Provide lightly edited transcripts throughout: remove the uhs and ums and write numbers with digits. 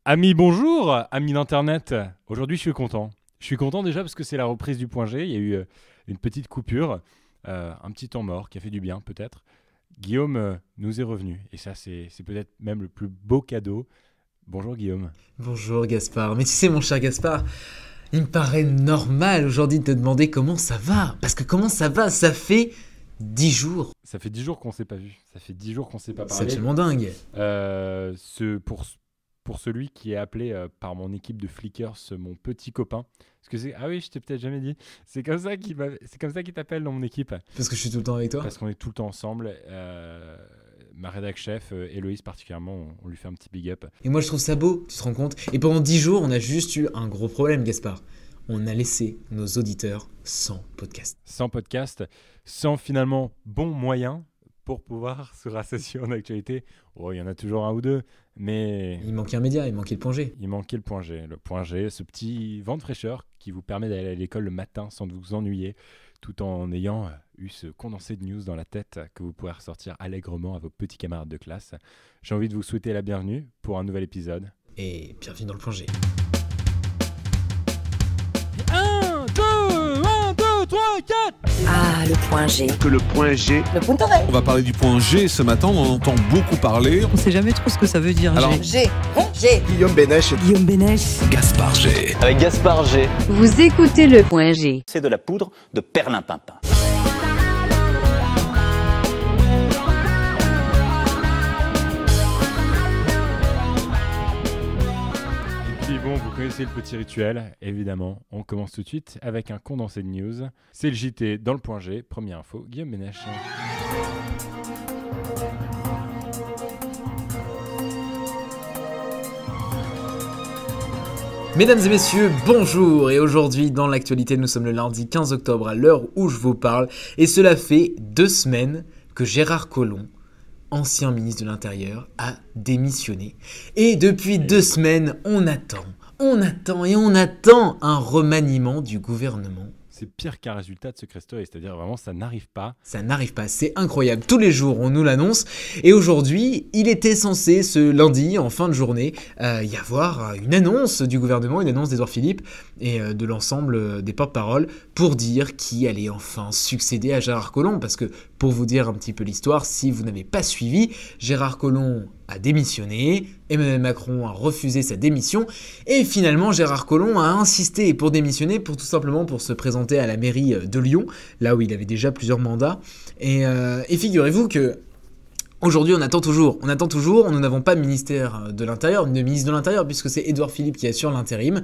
Amis, bonjour, amis d'internet. Aujourd'hui, je suis content. Je suis content déjà parce que c'est la reprise du point G. Il y a eu une petite coupure, un petit temps mort qui a fait du bien peut-être. Guillaume nous est revenu et ça, c'est peut-être même le plus beau cadeau. Bonjour Guillaume. Bonjour Gaspard, mais tu sais mon cher Gaspard, il me paraît normal aujourd'hui de te demander comment ça va. Parce que comment ça va, ça fait 10 jours. Ça fait 10 jours qu'on ne s'est pas vu. Ça fait 10 jours qu'on ne s'est pas C'est parlé. absolument dingue. Pour celui qui est appelé par mon équipe de Flickers mon petit copain. Parce que c'est... Ah oui, je t'ai peut-être jamais dit. C'est comme ça qu'il t'appelle dans mon équipe. Parce que je suis tout le temps avec toi. Parce qu'on est tout le temps ensemble. Ma rédac chef, Héloïse particulièrement, on lui fait un petit big up. Et moi je trouve ça beau, tu te rends compte. Et pendant 10 jours, on a juste eu un gros problème Gaspard. On a laissé nos auditeurs sans podcast. Sans podcast, sans finalement bon moyen pour pouvoir se rassasier en actualité. Oh, il y en a toujours un ou deux, mais... Il manquait un média, il manquait le point G. Il manquait le point G. Le point G, ce petit vent de fraîcheur qui vous permet d'aller à l'école le matin sans vous ennuyer, tout en ayant eu ce condensé de news dans la tête que vous pourrez ressortir allègrement à vos petits camarades de classe. J'ai envie de vous souhaiter la bienvenue pour un nouvel épisode. Et bienvenue dans le point G. 1, 2, 3, 4. Ah, le point G. Que le point G. Le punto G. On va parler du point G ce matin, on en entend beaucoup parler. On sait jamais trop ce que ça veut dire. Alors, G. G. Guillaume Bénèche. Guillaume Bénèche. Gaspard G. Avec Gaspard G. Vous écoutez le point G. C'est de la poudre de perlimpinpin. Et puis bon, vous connaissez le petit rituel, évidemment. On commence tout de suite avec un condensé de news. C'est le JT dans le point G. Première info, Guillaume Bénèche. Mesdames et messieurs, bonjour. Et aujourd'hui dans l'actualité, nous sommes le lundi 15 octobre à l'heure où je vous parle. Et cela fait 2 semaines que Gérard Collomb, ancien ministre de l'Intérieur, a démissionné. Et depuis 2 semaines, on attend un remaniement du gouvernement. C'est pire qu'un résultat de Secret Story, c'est-à-dire vraiment ça n'arrive pas. Ça n'arrive pas, c'est incroyable. Tous les jours, on nous l'annonce. Et aujourd'hui, il était censé, ce lundi, en fin de journée, y avoir une annonce du gouvernement, une annonce d'Édouard Philippe et de l'ensemble des porte-paroles pour dire qui allait enfin succéder à Gérard Collomb. Parce que, pour vous dire un petit peu l'histoire, si vous n'avez pas suivi, Gérard Collomb a démissionné, Emmanuel Macron a refusé sa démission, et finalement Gérard Collomb a insisté pour démissionner, pour tout simplement pour se présenter à la mairie de Lyon, là où il avait déjà plusieurs mandats, et figurez-vous que aujourd'hui on attend toujours, nous n'avons pas de ministère de l'Intérieur, de ministre de l'Intérieur, puisque c'est Édouard Philippe qui assure l'intérim,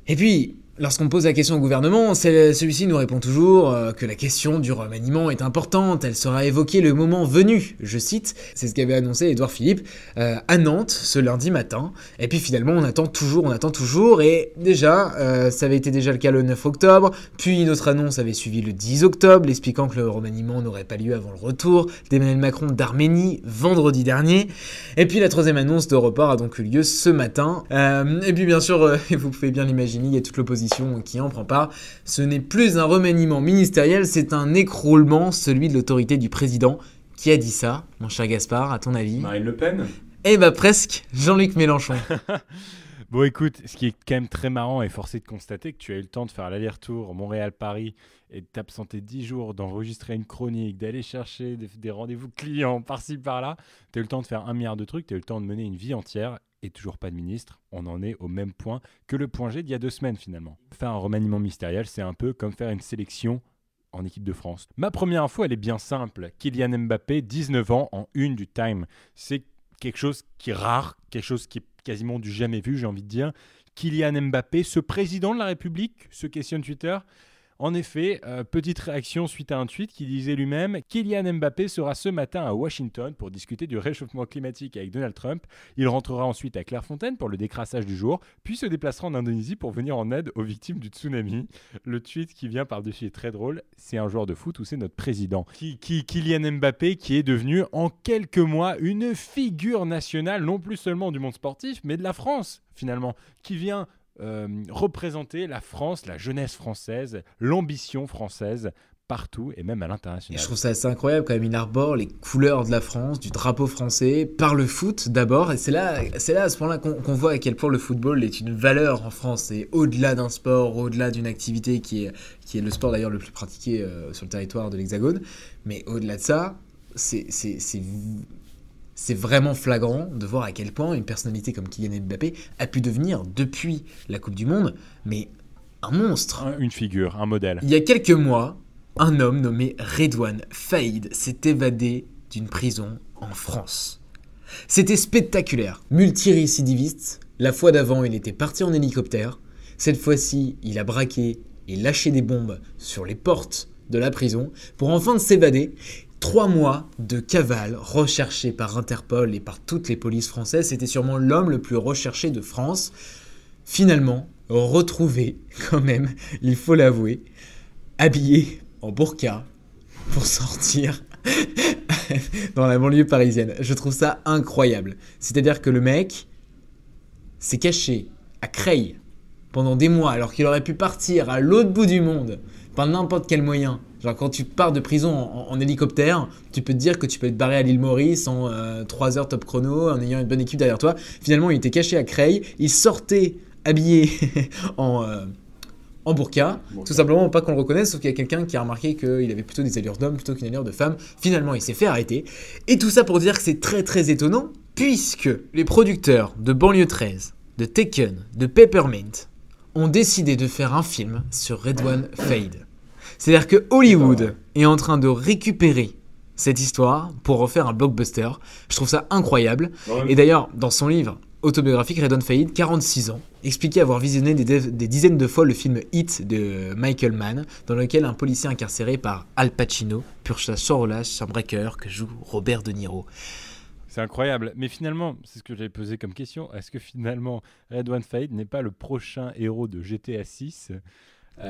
et puis... Lorsqu'on pose la question au gouvernement, celui-ci nous répond toujours que la question du remaniement est importante, elle sera évoquée le moment venu, je cite, c'est ce qu'avait annoncé Édouard Philippe à Nantes ce lundi matin, et puis finalement on attend toujours, et déjà, ça avait été déjà le cas le 9 octobre, puis une autre annonce avait suivi le 10 octobre, expliquant que le remaniement n'aurait pas lieu avant le retour d'Emmanuel Macron d'Arménie vendredi dernier, et puis la troisième annonce de report a donc eu lieu ce matin, et puis bien sûr, vous pouvez bien l'imaginer, il y a toute l'opposition qui en prend part. Ce n'est plus un remaniement ministériel, c'est un écroulement, celui de l'autorité du président. Qui a dit ça, mon cher Gaspard, à ton avis ? Marine Le Pen ? Eh bah presque, Jean-Luc Mélenchon. Bon écoute, ce qui est quand même très marrant et forcé de constater que tu as eu le temps de faire l'aller-retour Montréal-Paris et de t'absenter 10 jours, d'enregistrer une chronique, d'aller chercher des rendez-vous clients par-ci par-là. Tu as eu le temps de faire 1 milliard de trucs, tu as eu le temps de mener une vie entière et toujours pas de ministre. On en est au même point que le point G d'il y a 2 semaines finalement. Faire un remaniement ministériel, c'est un peu comme faire une sélection en équipe de France. Ma première info, elle est bien simple. Kylian Mbappé, 19 ans, en une du Time. C'est quelque chose qui est rare, quelque chose qui est quasiment du jamais vu, j'ai envie de dire. Kylian Mbappé, ce président de la République, se questionne Twitter. En effet, petite réaction suite à un tweet qui disait lui-même « Kylian Mbappé sera ce matin à Washington pour discuter du réchauffement climatique avec Donald Trump. Il rentrera ensuite à Clairefontaine pour le décrassage du jour, puis se déplacera en Indonésie pour venir en aide aux victimes du tsunami. » Le tweet qui vient par-dessus est très drôle. C'est un joueur de foot ou c'est notre président Kylian Mbappé qui est devenu en quelques mois une figure nationale, non plus seulement du monde sportif, mais de la France finalement, qui vient... représenter la France, la jeunesse française, l'ambition française partout et même à Et l'international. je trouve ça assez incroyable quand même, il arbore les couleurs de la France, du drapeau français, par le foot d'abord, et c'est là à ce point-là qu'on voit à quel point le football est une valeur en France, c'est au-delà d'un sport, au-delà d'une activité qui est le sport d'ailleurs le plus pratiqué sur le territoire de l'Hexagone, mais au-delà de ça, c'est vraiment flagrant de voir à quel point une personnalité comme Kylian Mbappé a pu devenir, depuis la Coupe du Monde, mais un monstre. Une figure, un modèle. Il y a quelques mois, un homme nommé Redouane Faïd s'est évadé d'une prison en France. C'était spectaculaire, multirécidiviste. La fois d'avant, il était parti en hélicoptère. Cette fois-ci, il a braqué et lâché des bombes sur les portes de la prison pour enfin s'évader. 3 mois de cavale recherché par Interpol et par toutes les polices françaises. C'était sûrement l'homme le plus recherché de France. Finalement, retrouvé quand même, il faut l'avouer, habillé en burqa pour sortir dans la banlieue parisienne. Je trouve ça incroyable. C'est-à-dire que le mec s'est caché à Creil pendant des mois alors qu'il aurait pu partir à l'autre bout du monde par n'importe quel moyen. Genre quand tu pars de prison en hélicoptère, tu peux te dire que tu peux être barré à l'île Maurice en 3 heures top chrono en ayant une bonne équipe derrière toi. Finalement, il était caché à Creil, il sortait habillé en burqa, tout simplement pour pas qu'on le reconnaisse, sauf qu'il y a quelqu'un qui a remarqué qu'il avait plutôt des allures d'homme plutôt qu'une allure de femme. Finalement, il s'est fait arrêter. Et tout ça pour dire que c'est très très étonnant, puisque les producteurs de Banlieue 13, de Taken, de Peppermint ont décidé de faire un film sur Redouane Faïd. C'est-à-dire que Hollywood est en train de récupérer cette histoire pour refaire un blockbuster. Je trouve ça incroyable. Et d'ailleurs, dans son livre autobiographique, Redouane Faïd, 46 ans, expliquait avoir visionné des dizaines de fois le film Hit de Michael Mann, dans lequel un policier incarcéré par Al Pacino purge sans relâche un braqueur que joue Robert De Niro. C'est incroyable. Mais finalement, c'est ce que j'avais posé comme question. Est-ce que finalement, Redouane Faïd n'est pas le prochain héros de GTA 6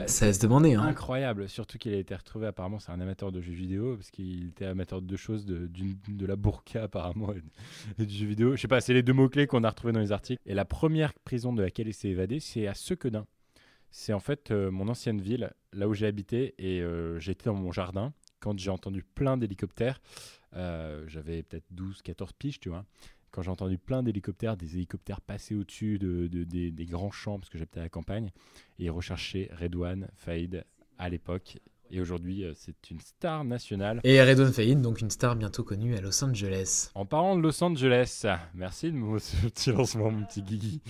Ça va se demander. Hein. Incroyable. Surtout qu'il a été retrouvé, apparemment, c'est un amateur de jeux vidéo, parce qu'il était amateur de deux choses, de la burqa apparemment, et du jeu vidéo. Je sais pas, c'est les deux mots-clés qu'on a retrouvés dans les articles. Et la première prison de laquelle il s'est évadé, c'est à Sequedin. C'est en fait mon ancienne ville, là où j'ai habité, et j'étais dans mon jardin quand j'ai entendu plein d'hélicoptères. J'avais peut-être 12-14 piges, tu vois. Quand j'ai entendu plein d'hélicoptères, des hélicoptères passer au-dessus des grands champs, parce que j'habitais à la campagne, et rechercher Redouane Faïd à l'époque. Et aujourd'hui, c'est une star nationale. Et Redouane Faïd, donc une star bientôt connue à Los Angeles. En parlant de Los Angeles, merci de ce petit lancement, mon petit Guigui.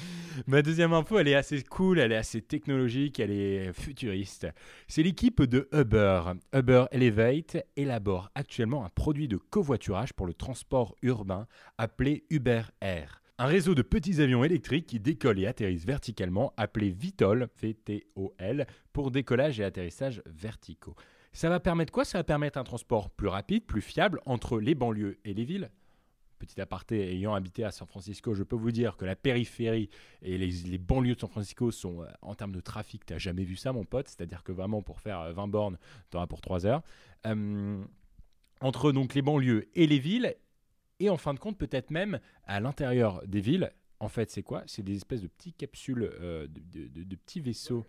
Ma deuxième info, elle est assez cool, elle est assez technologique, elle est futuriste. C'est l'équipe de Uber. Uber Elevate élabore actuellement un produit de covoiturage pour le transport urbain appelé Uber Air. Un réseau de petits avions électriques qui décollent et atterrissent verticalement, appelé VTOL, V-T-O-L, pour décollage et atterrissage verticaux. Ça va permettre quoi? Ça va permettre un transport plus rapide, plus fiable entre les banlieues et les villes. Petit aparté, ayant habité à San Francisco, je peux vous dire que la périphérie et les banlieues de San Francisco sont, en termes de trafic, t'as jamais vu ça, mon pote. C'est-à-dire que vraiment, pour faire 20 bornes, t'en as pour 3 heures. Entre donc les banlieues et les villes, et en fin de compte, peut-être même à l'intérieur des villes, en fait, c'est quoi? C'est des espèces de petites capsules, de petits vaisseaux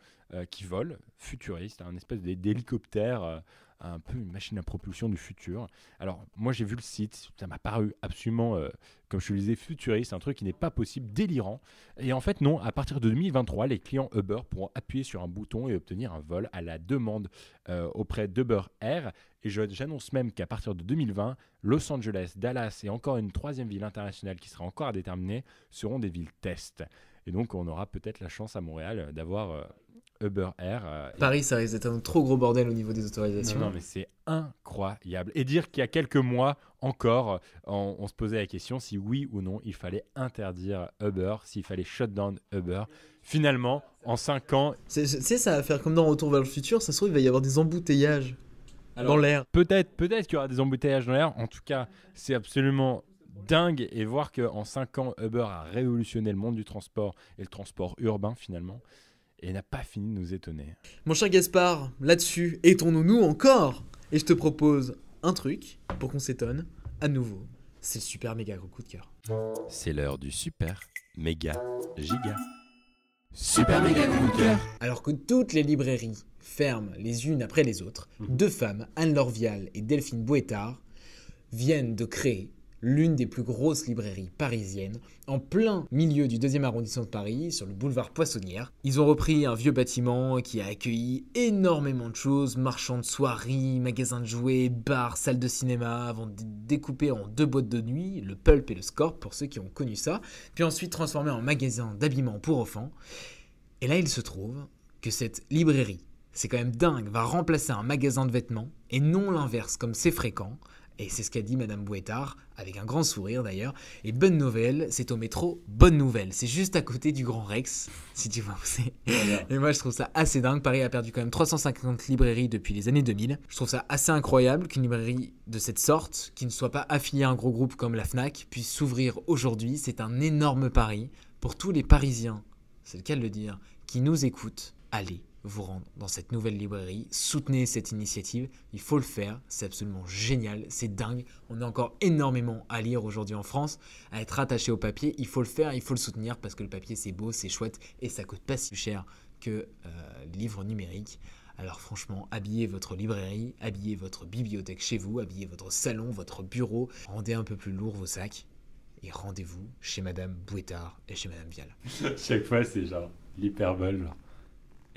qui volent, futuristes, un espèce d'hélicoptère, un peu une machine à propulsion du futur. Alors, moi, j'ai vu le site, ça m'a paru absolument, comme je le disais, futuriste, un truc qui n'est pas possible, délirant. Et en fait, non, à partir de 2023, les clients Uber pourront appuyer sur un bouton et obtenir un vol à la demande auprès d'Uber Air. Et j'annonce même qu'à partir de 2020, Los Angeles, Dallas et encore une troisième ville internationale qui sera encore à déterminer seront des villes test. Et donc, on aura peut-être la chance à Montréal d'avoir Uber Air. Paris, ça risque d'être un trop gros bordel au niveau des autorisations. Non, mais c'est incroyable. Et dire qu'il y a quelques mois encore, on se posait la question si oui ou non il fallait interdire Uber, s'il fallait shut down Uber. Finalement, en 5 ans... Tu sais, ça va faire comme dans Retour vers le futur, ça se trouve, il va y avoir des embouteillages dans l'air. Peut-être qu'il y aura des embouteillages dans l'air. En tout cas, c'est absolument dingue. Et voir qu'en 5 ans, Uber a révolutionné le monde du transport et le transport urbain finalement. Et n'a pas fini de nous étonner. Mon cher Gaspard, là-dessus, étonnons-nous encore. Et je te propose un truc pour qu'on s'étonne à nouveau. C'est le super méga gros coup de cœur. C'est l'heure du super méga giga. Super méga coup de cœur. Alors que toutes les librairies ferment les unes après les autres, deux femmes, Anne-Laure Vial et Delphine Bouettard, viennent de créer l'une des plus grosses librairies parisiennes, en plein milieu du 2e arrondissement de Paris, sur le boulevard Poissonnière. Ils ont repris un vieux bâtiment qui a accueilli énormément de choses, marchands de soieries, magasins de jouets, bars, salles de cinéma, avant de découper en 2 boîtes de nuit, le Pulp et le Scorp, pour ceux qui ont connu ça, puis ensuite transformé en magasin d'habillement pour enfants. Et là, il se trouve que cette librairie, c'est quand même dingue, va remplacer un magasin de vêtements, et non l'inverse, comme c'est fréquent. Et c'est ce qu'a dit Madame Bouettard, avec un grand sourire d'ailleurs. Et bonne nouvelle, c'est au métro Bonne Nouvelle. C'est juste à côté du Grand Rex, si tu vois où c'est. Et moi je trouve ça assez dingue. Paris a perdu quand même 350 librairies depuis les années 2000. Je trouve ça assez incroyable qu'une librairie de cette sorte, qui ne soit pas affiliée à un gros groupe comme la Fnac, puisse s'ouvrir aujourd'hui. C'est un énorme pari pour tous les Parisiens, c'est le cas de le dire, qui nous écoutent. Allez vous rendre dans cette nouvelle librairie, soutenez cette initiative, il faut le faire, c'est absolument génial, c'est dingue, on a encore énormément à lire aujourd'hui en France, à être attaché au papier, il faut le faire, il faut le soutenir parce que le papier c'est beau, c'est chouette et ça coûte pas si cher que les livres numériques. Alors franchement, habillez votre librairie, habillez votre bibliothèque chez vous, habillez votre salon, votre bureau, rendez un peu plus lourd vos sacs et rendez-vous chez Madame Bouettard et chez Madame Vial. Chaque fois c'est genre l'hyperbole, genre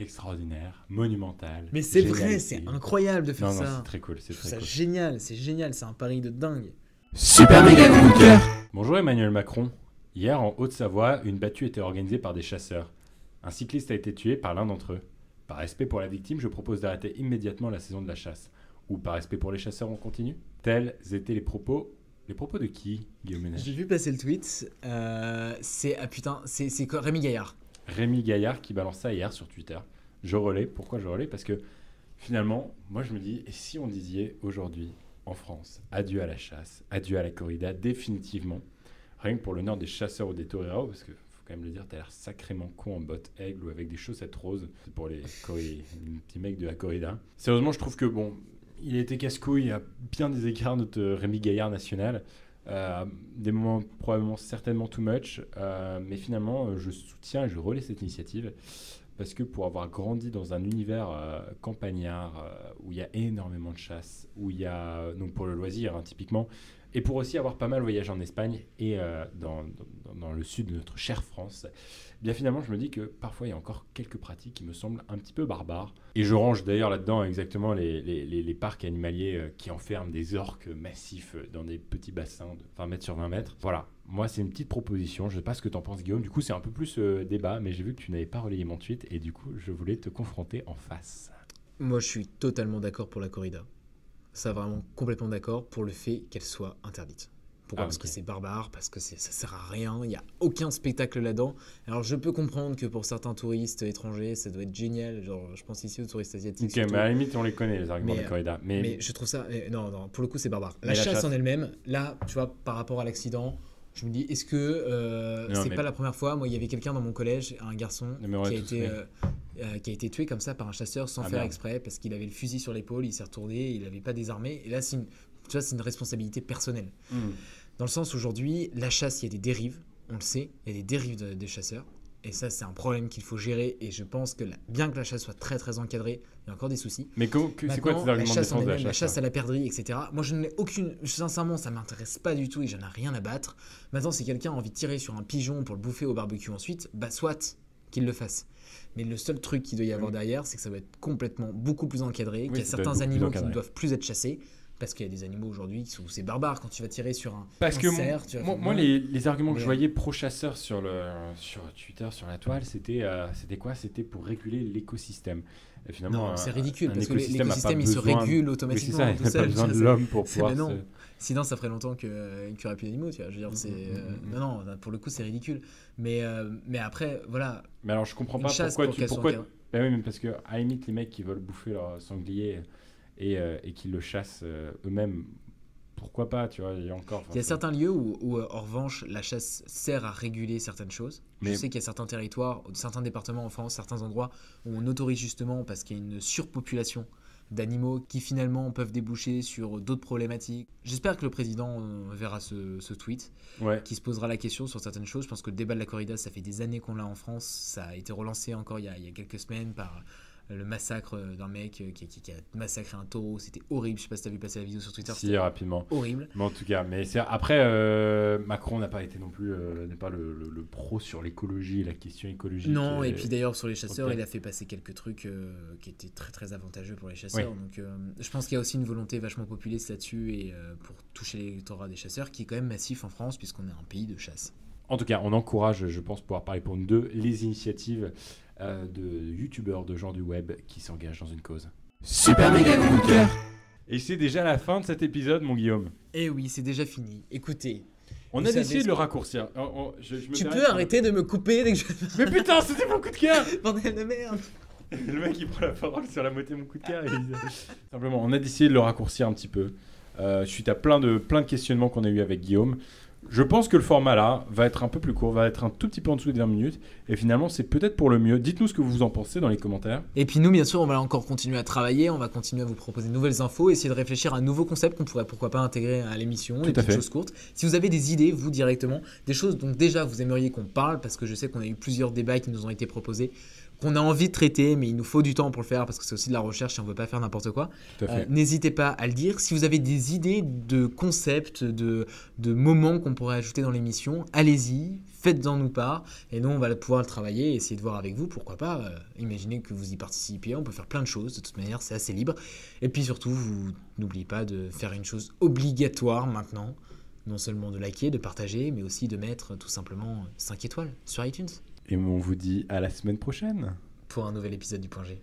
extraordinaire, monumental. Mais c'est génial, vrai, c'est incroyable de faire non, ça. Non, c'est très cool, c'est Je trouve très ça cool. c'est génial, c'est un pari de dingue. Super méga coup de cœur. Bonjour Emmanuel Macron. Hier en Haute-Savoie, une battue était organisée par des chasseurs. Un cycliste a été tué par l'un d'entre eux. Par respect pour la victime, je propose d'arrêter immédiatement la saison de la chasse. Ou par respect pour les chasseurs, on continue. Tels étaient les propos. Les propos de qui, Guillaume Ménage? J'ai vu passer le tweet. C'est quoi, Rémi Gaillard. Rémi Gaillard qui balance ça hier sur Twitter. Je relais. Pourquoi je relais? Parce que finalement, moi je me dis, et si on disait aujourd'hui en France, adieu à la chasse, adieu à la corrida, définitivement, rien que pour l'honneur des chasseurs ou des toreros, parce que faut quand même le dire, t'as l'air sacrément con en bottes aigle ou avec des chaussettes roses, c'est pour les petits mecs de la corrida. Sérieusement, je trouve que bon, il était casse-couille à bien des égards, notre Rémi Gaillard national. Des moments probablement certainement too much, mais finalement je soutiens et je relais cette initiative parce que pour avoir grandi dans un univers campagnard où il y a énormément de chasse, où il y a donc pour le loisir hein, typiquement, et pour aussi avoir pas mal voyagé en Espagne et dans le sud de notre chère France, eh bien finalement je me dis que parfois il y a encore quelques pratiques qui me semblent un petit peu barbares. Et je range d'ailleurs là-dedans exactement les parcs animaliers qui enferment des orques massifs dans des petits bassins de 20 mètres sur 20 mètres. Voilà, moi c'est une petite proposition, je sais pas ce que t'en penses Guillaume, du coup c'est un peu plus débat, mais j'ai vu que tu n'avais pas relayé mon tweet et du coup je voulais te confronter en face. Moi je suis totalement d'accord pour la corrida. Ça vraiment complètement d'accord pour le fait qu'elle soit interdite. Pourquoi? Parce que c'est barbare, parce que ça sert à rien, il n'y a aucun spectacle là-dedans. Alors je peux comprendre que pour certains touristes étrangers, ça doit être génial, genre je pense ici aux touristes asiatiques. Ok, mais à la limite on les connaît les arguments de corrida. Mais je trouve ça, non, pour le coup c'est barbare. La chasse en elle-même, là, tu vois, par rapport à l'accident, je me dis, est-ce que c'est pas la première fois? Moi, il y avait quelqu'un dans mon collège, un garçon, qui a été tué comme ça par un chasseur sans faire exprès, parce qu'il avait le fusil sur l'épaule, il s'est retourné, il n'avait pas désarmé. Et là, tu vois, c'est une responsabilité personnelle. Dans le sens, aujourd'hui, la chasse, il y a des dérives, on le sait, il y a des dérives des chasseurs. Et ça, c'est un problème qu'il faut gérer. Et je pense que bien que la chasse soit très très encadrée, il y a encore des soucis. Mais c'est quoi tes arguments de défense de la chasse? La chasse à la perdrix, etc. Moi, je n'ai aucune. Sincèrement, ça m'intéresse pas du tout et j'en ai rien à battre. Maintenant, si quelqu'un a envie de tirer sur un pigeon pour le bouffer au barbecue ensuite, bah soit qu'il le fasse. Mais le seul truc qu'il doit y avoir derrière, c'est que ça va être complètement beaucoup plus encadré, qu'il y a certains animaux qui ne doivent plus être chassés. Parce qu'il y a des animaux aujourd'hui où c'est barbare quand tu vas tirer sur un cerf. Moi, les arguments que je voyais pro-chasseurs sur Twitter, sur la toile, c'était quoi? C'était pour réguler l'écosystème. Et finalement, non, c'est ridicule parce que l'écosystème il se régule automatiquement. Oui, c'est ça, il n'a pas besoin de l'homme pour pouvoir. Sinon, ça ferait longtemps qu'il n'y aurait plus d'animaux. Tu vois. Je veux dire, non, pour le coup, c'est ridicule. Mais après, voilà. Mais alors, je comprends pas pourquoi. Bah oui, mais parce que à la limite, les mecs qui veulent bouffer leur sanglier et qu'ils le chassent eux-mêmes, pourquoi pas, tu vois, il y a encore... Il y a certains lieux où, en revanche, la chasse sert à réguler certaines choses. Je sais qu'il y a certains territoires, certains départements en France, certains endroits où on autorise justement, parce qu'il y a une surpopulation d'animaux qui finalement peuvent déboucher sur d'autres problématiques. J'espère que le président verra ce tweet, Ouais. qui se posera la question sur certaines choses. Je pense que le débat de la corrida, ça fait des années qu'on l'a en France. Ça a été relancé encore il y a quelques semaines par le massacre d'un mec qui a massacré un taureau. C'était horrible. Je sais pas si t'as vu passer la vidéo sur Twitter. Si, C'était rapidement. horrible. Mais en tout cas, après, Macron n'a pas été non plus, n'est pas le pro sur l'écologie et la question écologique. Non, et puis d'ailleurs sur les chasseurs, Ok. il a fait passer quelques trucs qui étaient très très avantageux pour les chasseurs. Donc je pense qu'il y a aussi une volonté vachement populiste là-dessus et pour toucher l'électorat des chasseurs qui est quand même massif en France puisqu'on est un pays de chasse. En tout cas, on encourage, je pense pouvoir parler pour nous deux, les initiatives de youtubeurs, de gens du web qui s'engagent dans une cause. Super méga coup de cœur. Et c'est déjà la fin de cet épisode, mon Guillaume. Et oui, c'est déjà fini. Écoutez, On Vous a savez décidé ce de le que- raccourcir. Je me tu permets peux arrêter de me couper dès que je... Mais putain, c'était mon coup de cœur. Bordel de merde. Le mec il prend la parole sur la moitié de mon coup de cœur. Simplement, on a décidé de le raccourcir un petit peu. Suite à plein de questionnements qu'on a eu avec Guillaume. Je pense que le format là va être un peu plus court, va être un tout petit peu en dessous des 20 minutes. Et finalement, c'est peut-être pour le mieux. Dites-nous ce que vous en pensez dans les commentaires. Et puis nous, bien sûr, on va encore continuer à travailler, on va continuer à vous proposer de nouvelles infos, essayer de réfléchir à un nouveau concept qu'on pourrait pourquoi pas intégrer à l'émission, des Tout à petites fait. choses courtes. Si vous avez des idées, vous directement, des choses dont déjà vous aimeriez qu'on parle, parce que je sais qu'on a eu plusieurs débats qui nous ont été proposés, qu'on a envie de traiter, mais il nous faut du temps pour le faire, parce que c'est aussi de la recherche et on veut pas faire n'importe quoi. Tout à fait. N'hésitez pas à le dire. Si vous avez des idées de concepts, de moments qu'on pourrait ajouter dans l'émission, allez-y, faites-en nous part. Et nous, on va pouvoir le travailler et essayer de voir avec vous. Pourquoi pas imaginez que vous y participiez. On peut faire plein de choses. De toute manière, c'est assez libre. Et puis surtout, vous n'oubliez pas de faire une chose obligatoire maintenant. Non seulement de liker, de partager, mais aussi de mettre tout simplement 5 étoiles sur iTunes Et on vous dit à la semaine prochaine. pour un nouvel épisode du Point G.